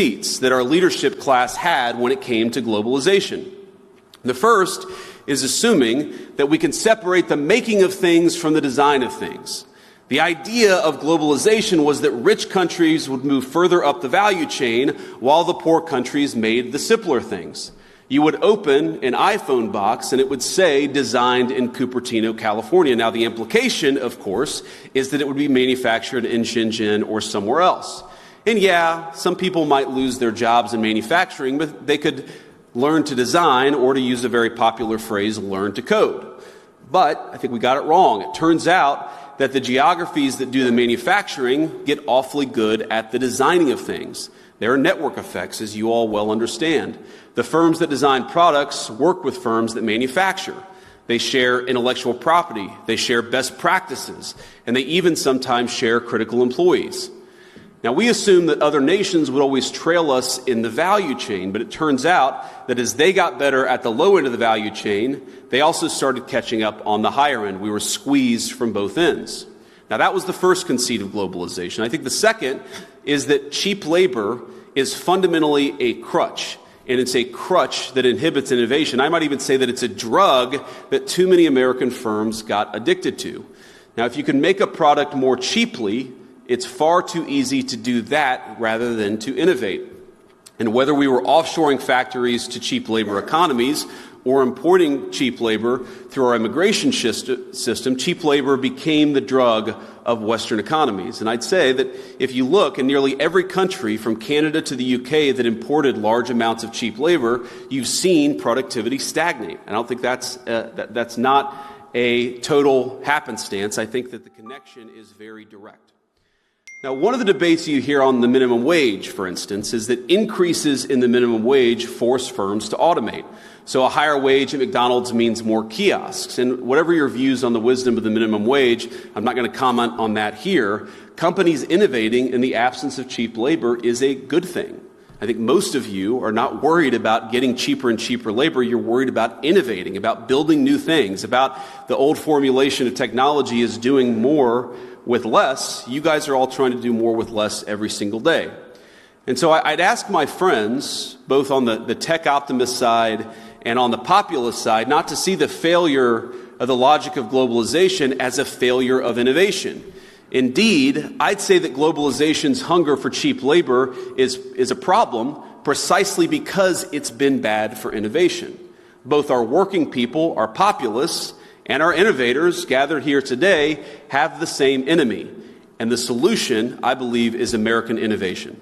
seats that our leadership class had when it came to globalization. The first is assuming that we can separate the making of things from the design of things. The idea of globalization was that rich countries would move further up the value chain while the poor countries made the simpler things. You would open an iPhone box and it would say designed in Cupertino, California. Now the implication, of course, is that it would be manufactured in Shenzhen or somewhere else. And yeah, some people might lose their jobs in manufacturing, but they could learn to design, or to use a very popular phrase, learn to code. But I think we got it wrong. It turns out that the geographies that do the manufacturing get awfully good at the designing of things. There are network effects, as you all well understand. The firms that design products work with firms that manufacture. They share intellectual property, they share best practices, and they even sometimes share critical employees. Now, we assume that other nations would always trail us in the value chain, but it turns out that as they got better at the low end of the value chain, they also started catching up on the higher end. We were squeezed from both ends. Now, that was the first conceit of globalization. I think the second is that cheap labor is fundamentally a crutch, and it's a crutch that inhibits innovation. I might even say that it's a drug that too many American firms got addicted to. Now, if you can make a product more cheaply, it's far too easy to do that rather than to innovate. And whether we were offshoring factories to cheap labor economies or importing cheap labor through our immigration system, cheap labor became the drug of Western economies. And I'd say that if you look in nearly every country from Canada to the UK that imported large amounts of cheap labor, you've seen productivity stagnate. I don't think that's not a total happenstance. I think that the connection is very direct. Now, one of the debates you hear on the minimum wage, for instance, is that increases in the minimum wage force firms to automate. So a higher wage at McDonald's means more kiosks. And whatever your views on the wisdom of the minimum wage, I'm not going to comment on that here. Companies innovating in the absence of cheap labor is a good thing. I think most of you are not worried about getting cheaper and cheaper labor. You're worried about innovating, about building new things, about the old formulation of technology is doing more with less. You guys are all trying to do more with less every single day. And so I'd ask my friends, both on the tech optimist side and on the populist side, not to see the failure of the logic of globalization as a failure of innovation. Indeed, I'd say that globalization's hunger for cheap labor is a problem precisely because it's been bad for innovation. Both our working people, our populists, and our innovators gathered here today have the same enemy. And the solution, I believe, is American innovation.